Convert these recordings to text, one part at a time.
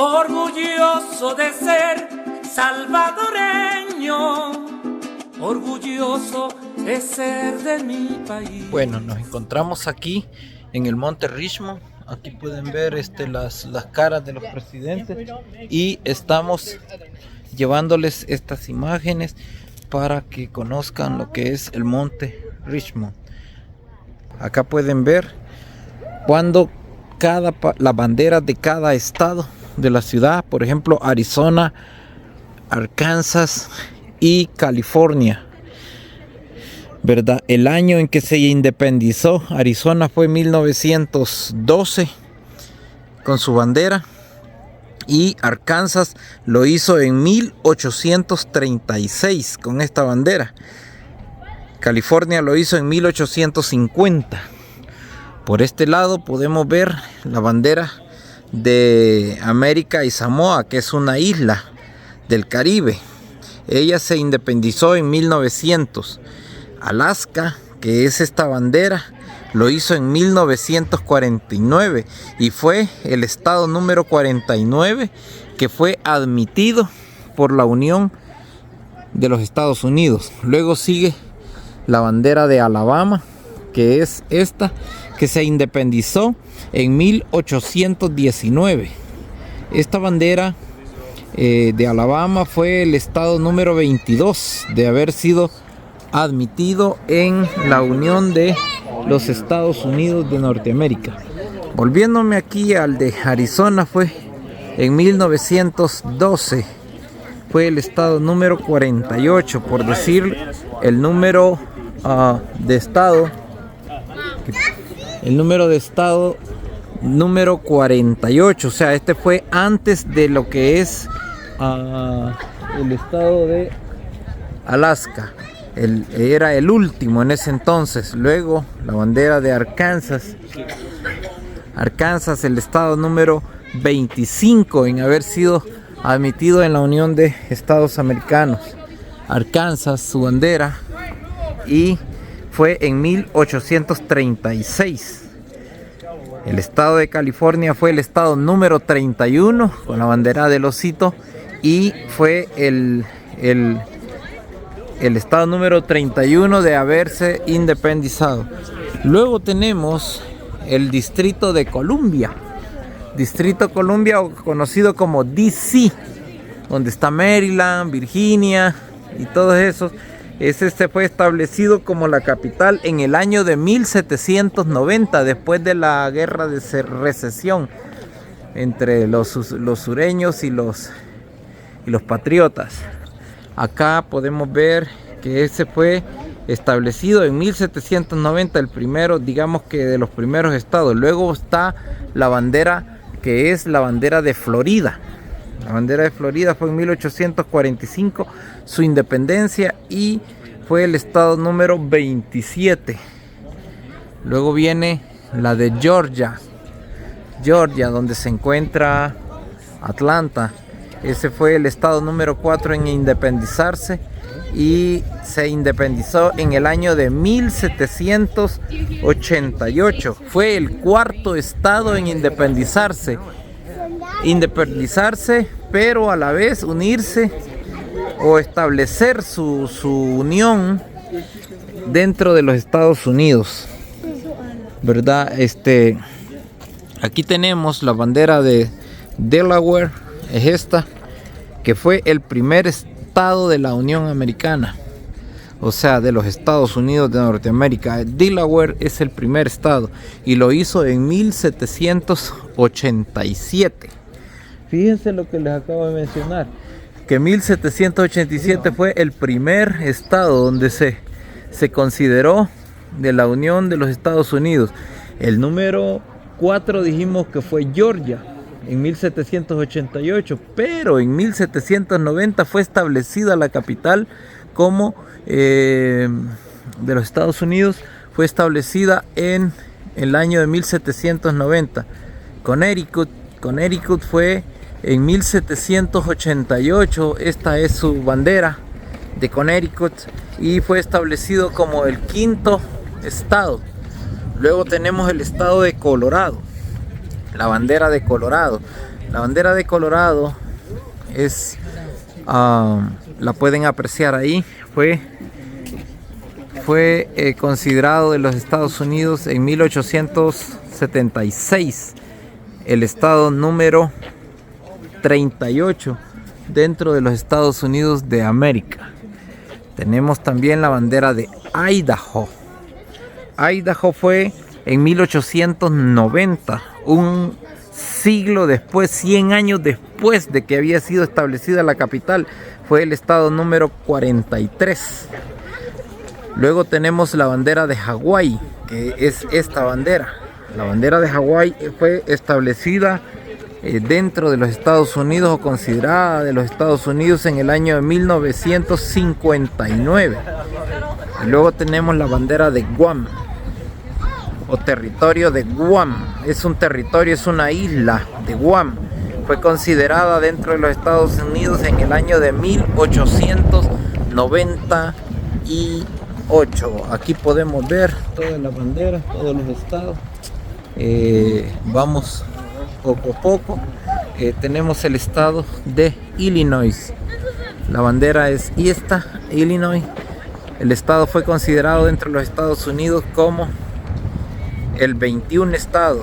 orgulloso de ser salvadoreño, orgulloso de ser de mi país. Bueno, nos encontramos aquí en el Monte Richmond. Aquí pueden ver las caras de los presidentes y estamos llevándoles estas imágenes para que conozcan lo que es el Monte Richmond. Acá pueden ver cuando las banderas de cada estado de la ciudad, por ejemplo Arizona, Arkansas y California, ¿verdad? El año en que se independizó Arizona fue 1912 con su bandera, y Arkansas lo hizo en 1836 con esta bandera. California lo hizo en 1850. Por este lado podemos ver la bandera de América y Samoa, que es una isla del Caribe. Ella se independizó en 1900. Alaska, que es esta bandera, lo hizo en 1949 y fue el estado número 49 que fue admitido por la Unión de los Estados Unidos. Luego sigue la bandera de Alabama, que es esta, que se independizó en 1819. Esta bandera de Alabama fue el estado número 22 de haber sido admitido en la Unión de los Estados Unidos de Norteamérica. Volviéndome aquí al de Arizona, fue en 1912, fue el estado número 48, por decir el número de estado, número 48. O sea, este fue antes de lo que es el estado de Alaska. Era el último en ese entonces. Luego la bandera de Arkansas, el estado número 25 en haber sido admitido en la Unión de Estados Americanos. Arkansas, su bandera, y fue en 1836. El estado de California fue el estado número 31 con la bandera del osito, y fue el estado número 31 de haberse independizado. Luego tenemos el Distrito de Columbia. Distrito Columbia, conocido como DC, donde está Maryland, Virginia y todos esos. Este fue establecido como la capital en el año de 1790, después de la guerra de recesión entre los sureños y los patriotas. Acá podemos ver que ese fue establecido en 1790, el primero, digamos que de los primeros estados. Luego está la bandera, que es la bandera de Florida. La bandera de Florida fue en 1845 su independencia y fue el estado número 27. Luego viene la de Georgia, donde se encuentra Atlanta. Ese fue el estado número 4 en independizarse y se independizó en el año de 1788. Fue el cuarto estado en independizarse, pero a la vez unirse o establecer su unión dentro de los Estados Unidos, ¿verdad? Aquí tenemos la bandera de Delaware. Es esta, que fue el primer estado de la Unión Americana, o sea, de los Estados Unidos de Norteamérica. Delaware es el primer estado y lo hizo en 1787. Fíjense lo que les acabo de mencionar, que 1787 fue el primer estado donde se consideró de la Unión de los Estados Unidos. El número 4 dijimos que fue Georgia en 1788, pero en 1790 fue establecida la capital como de los Estados Unidos, fue establecida en el año de 1790. Connecticut fue en 1788, esta es su bandera de Connecticut, y fue establecido como el quinto estado. Luego tenemos el estado de Colorado. la bandera de Colorado. La bandera de Colorado es, la pueden apreciar ahí, fue considerado de los Estados Unidos en 1876 el estado número 38 dentro de los Estados Unidos de América. Tenemos también la bandera de Idaho. Idaho fue en 1890, un siglo después, 100 años después de que había sido establecida la capital. Fue el estado número 43. Luego tenemos la bandera de Hawái, que es esta bandera. La bandera de Hawái fue establecida dentro de los Estados Unidos, o considerada de los Estados Unidos, en el año de 1959. Y luego tenemos la bandera de Guam, o territorio de Guam. Es un territorio, es una isla de Guam. Fue considerada dentro de los Estados Unidos en el año de 1898. Aquí podemos ver todas las banderas, todos los estados. Vamos poco a poco. Tenemos el estado de Illinois. La bandera es esta, Illinois. El estado fue considerado dentro de los Estados Unidos como el 21 estado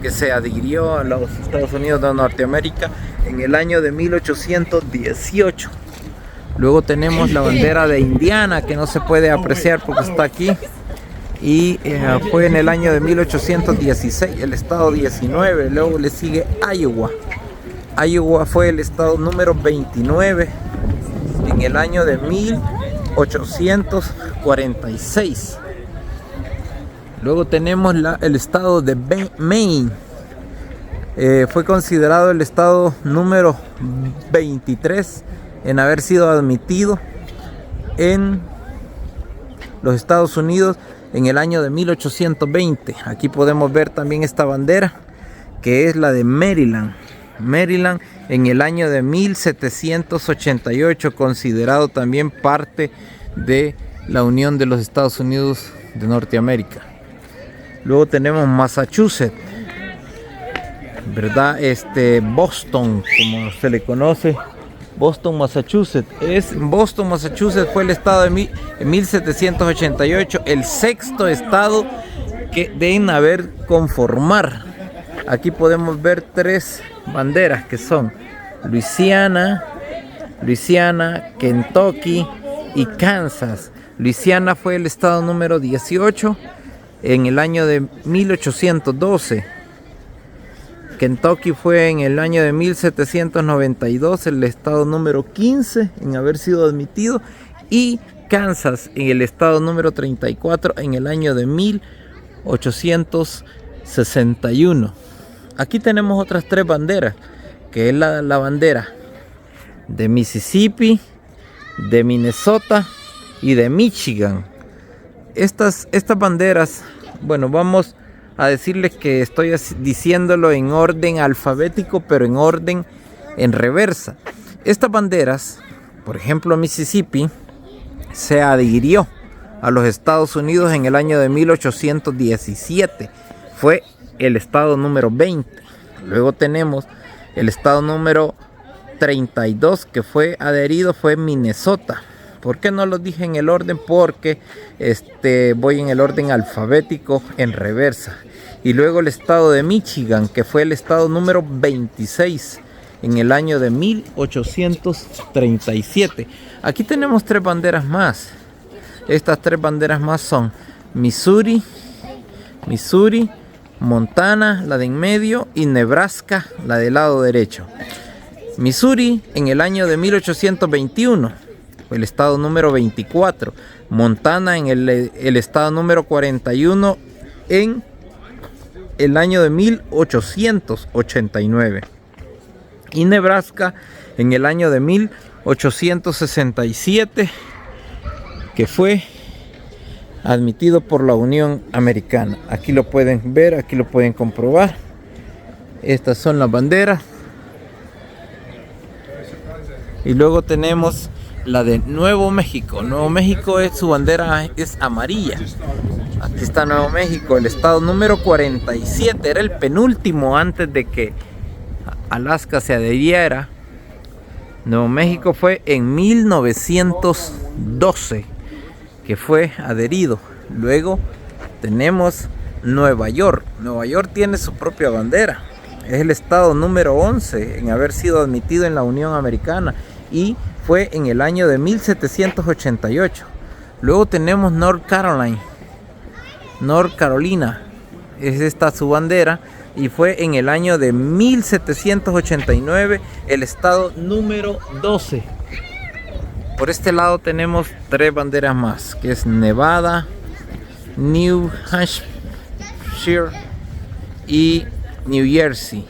que se adhirió a los Estados Unidos de Norteamérica en el año de 1818. Luego tenemos la bandera de Indiana, que no se puede apreciar porque está aquí, y fue en el año de 1816, el estado 19. Luego le sigue Iowa. Iowa fue el estado número 29 en el año de 1846. Luego tenemos el estado de Maine. Fue considerado el estado número 23 en haber sido admitido en los Estados Unidos en el año de 1820. Aquí podemos ver también esta bandera, que es la de Maryland. Maryland en el año de 1788, considerado también parte de la Unión de los Estados Unidos de Norteamérica. Luego tenemos Massachusetts, ¿verdad? Boston, como se le conoce, Boston, Massachusetts. Boston, Massachusetts fue el estado de 1788, el sexto estado que deben haber conformar. Aquí podemos ver tres banderas que son Luisiana, Kentucky y Kansas. Luisiana fue el estado número 18 en el año de 1812. Kentucky fue en el año de 1792 el estado número 15 en haber sido admitido, y Kansas en el estado número 34 en el año de 1861. Aquí tenemos otras tres banderas, que es la bandera de Mississippi, de Minnesota y de Michigan. Estas banderas, bueno, vamos a decirles que estoy diciéndolo en orden alfabético, pero en orden en reversa. Estas banderas, por ejemplo, Mississippi se adhirió a los Estados Unidos en el año de 1817. Fue el estado número 20. Luego tenemos el estado número 32 que fue adherido, fue Minnesota. ¿Por qué no lo dije en el orden? Porque voy en el orden alfabético en reversa. Y luego el estado de Michigan, que fue el estado número 26 en el año de 1837. Aquí tenemos tres banderas más. Estas tres banderas más son Missouri, Montana, la de en medio, y Nebraska, la del lado derecho. Missouri en el año de 1821, el estado número 24. Montana en el estado número 41 en el año de 1889. Y Nebraska en el año de 1867, que fue admitido por la Unión Americana. Aquí lo pueden ver, aquí lo pueden comprobar. Estas son las banderas. Y luego tenemos la de Nuevo México. Nuevo México, su bandera es amarilla. Aquí está Nuevo México, el estado número 47. Era el penúltimo antes de que Alaska se adhiriera. Nuevo México fue en 1912 que fue adherido. Luego tenemos Nueva York. Nueva York tiene su propia bandera. Es el estado número 11 en haber sido admitido en la Unión Americana y fue en el año de 1788. Luego tenemos North Carolina. Es esta su bandera y fue en el año de 1789 el estado número 12. Por este lado tenemos 3 banderas más, que es Nevada, New Hampshire y New Jersey.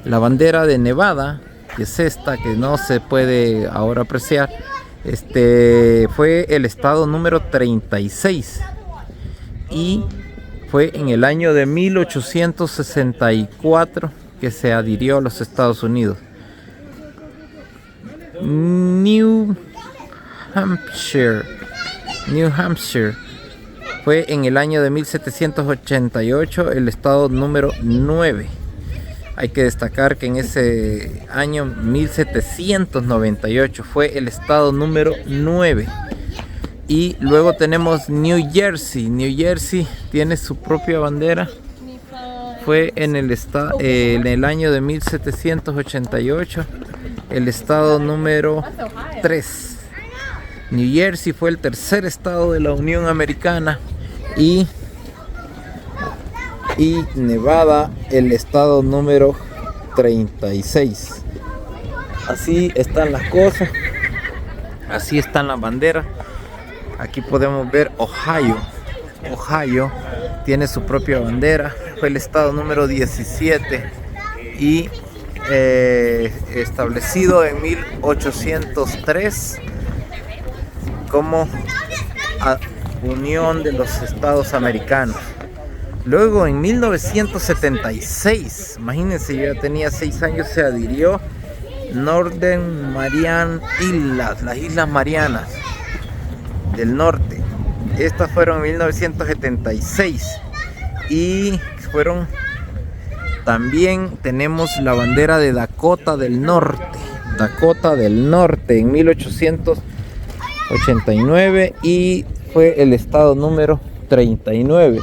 La bandera de Nevada, que es esta, que no se puede ahora apreciar, fue el estado número 36 y fue en el año de 1864 que se adhirió a los Estados Unidos. New Hampshire fue en el año de 1788 el estado número 9. Hay que destacar que en ese año 1798 fue el estado número 9. Y luego tenemos New Jersey. New Jersey tiene su propia bandera. Fue en el año de 1788 el estado número 3. New Jersey fue el tercer estado de la Unión Americana y Nevada el estado número 36. Así están las cosas, así están las banderas. Aquí podemos ver Ohio. Ohio tiene su propia bandera, fue el estado número 17 y establecido en 1803 como Unión de los Estados Americanos. Luego en 1976, imagínense, yo ya tenía 6 años, se adhirió Northern Mariana Islas, las Islas Marianas del Norte. Estas fueron en 1976 y fueron, también tenemos la bandera de Dakota del Norte. Dakota del Norte en 1889 y fue el estado número 39.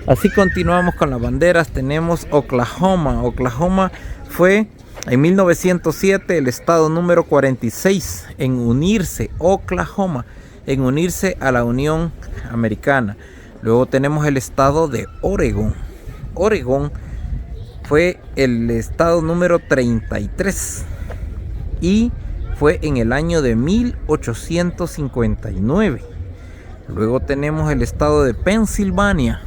Así continuamos con las banderas. Tenemos Oklahoma. Oklahoma fue en 1907 el estado número 46 en unirse, Oklahoma, en unirse a la Unión Americana. Luego tenemos el estado de Oregón. Oregón fue el estado número 33 y fue en el año de 1859. Luego tenemos el estado de Pensilvania.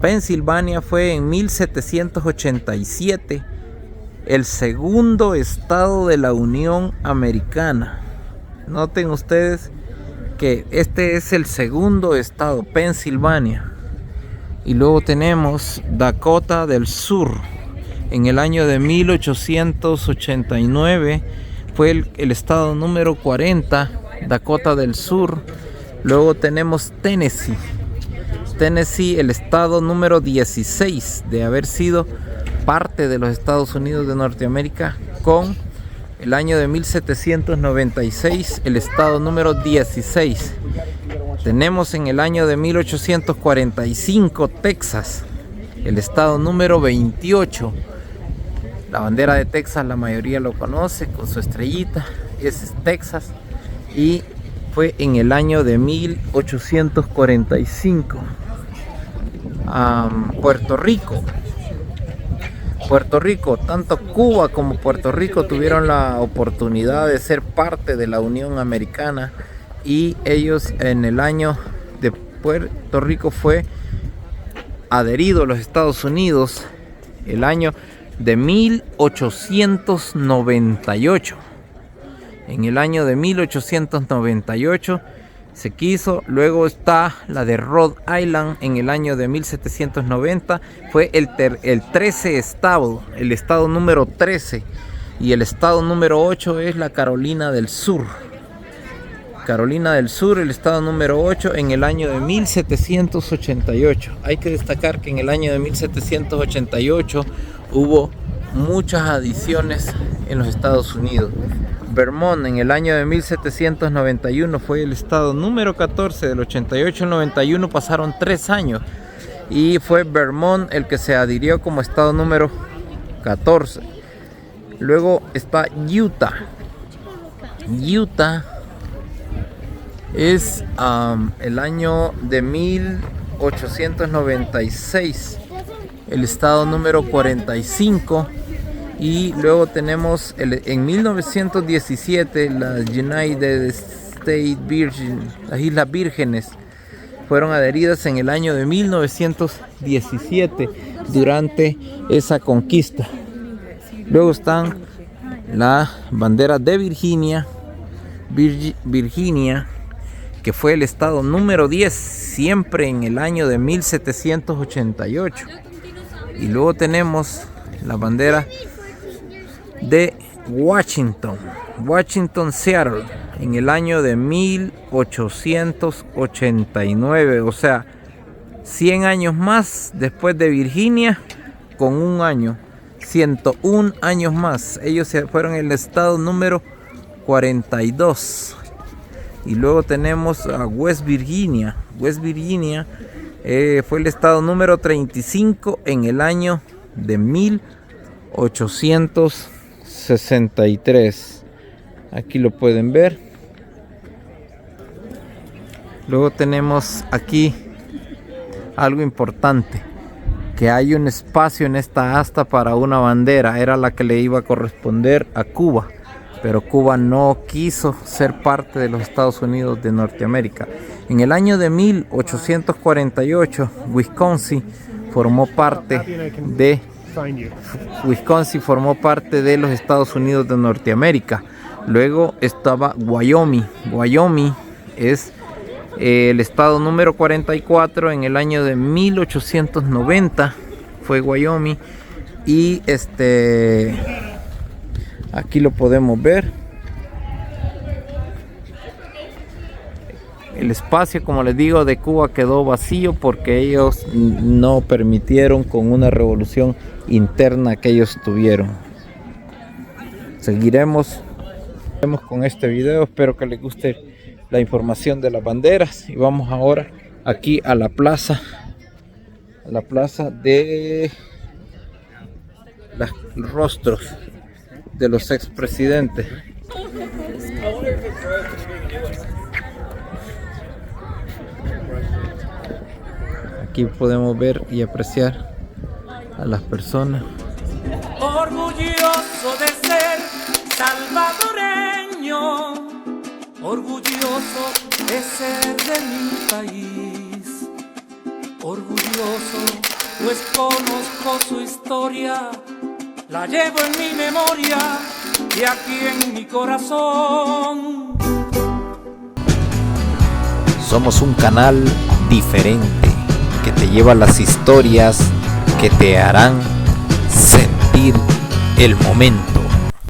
Pensilvania fue en 1787 el segundo estado de la Unión Americana. Noten ustedes que este es el segundo estado, Pensilvania. Y luego tenemos Dakota del Sur. En el año de 1889 fue el estado número 40, Dakota del Sur. Luego tenemos Tennessee. Tennessee, el estado número 16 de haber sido parte de los Estados Unidos de Norteamérica, con el año de 1796 el estado número 16. Tenemos en el año de 1845 Texas, el estado número 28. La bandera de Texas la mayoría lo conoce con su estrellita, es Texas, y fue en el año de 1845. Puerto Rico, tanto Cuba como Puerto Rico tuvieron la oportunidad de ser parte de la Unión Americana, y ellos en el año de Puerto Rico fue adherido a los Estados Unidos el año de 1898. En el año de 1898 se quiso. Luego está la de Rhode Island en el año de 1790. Fue el 13 estado, el estado número 13. Y el estado número 8 es la Carolina del Sur. Carolina del Sur, el estado número 8, en el año de 1788. Hay que destacar que en el año de 1788 hubo muchas adiciones en los Estados Unidos. Vermont en el año de 1791 fue el estado número 14. Del 88 al 91 pasaron 3 años y fue Vermont el que se adhirió como estado número 14. Luego está Utah. Utah es el año de 1896, el estado número 45. Y luego tenemos en 1917 las United States Virgin, las Islas Vírgenes, fueron adheridas en el año de 1917 durante esa conquista. Luego están la bandera de Virginia, que fue el estado número 10, siempre en el año de 1788. Y luego tenemos la bandera de Washington, Seattle, en el año de 1889, o sea, 100 años más después de Virginia, con un año, 101 años más. Ellos fueron el estado número 42. Y luego tenemos a West Virginia. West Virginia fue el estado número 35 en el año de 1863. Aquí lo pueden ver. Luego tenemos aquí algo importante, que hay un espacio en esta asta para una bandera. Era la que le iba a corresponder a Cuba, pero Cuba no quiso ser parte de los Estados Unidos de Norteamérica. En el año de 1848, Wisconsin formó parte de los Estados Unidos de Norteamérica. Luego estaba Wyoming. Wyoming es el estado número 44 en el año de 1890. Fue Wyoming. Y aquí lo podemos ver. El espacio, como les digo, de Cuba quedó vacío porque ellos no permitieron con una revolución interna que ellos tuvieron. Seguiremos con este video. Espero que les guste la información de las banderas. Y vamos ahora aquí a la plaza. A la plaza de los rostros de los expresidentes. Aquí podemos ver y apreciar a las personas. Orgulloso de ser salvadoreño, orgulloso de ser de mi país, orgulloso pues conozco su historia, la llevo en mi memoria y aquí en mi corazón. Somos un canal diferente que te lleva las historias que te harán sentir el momento.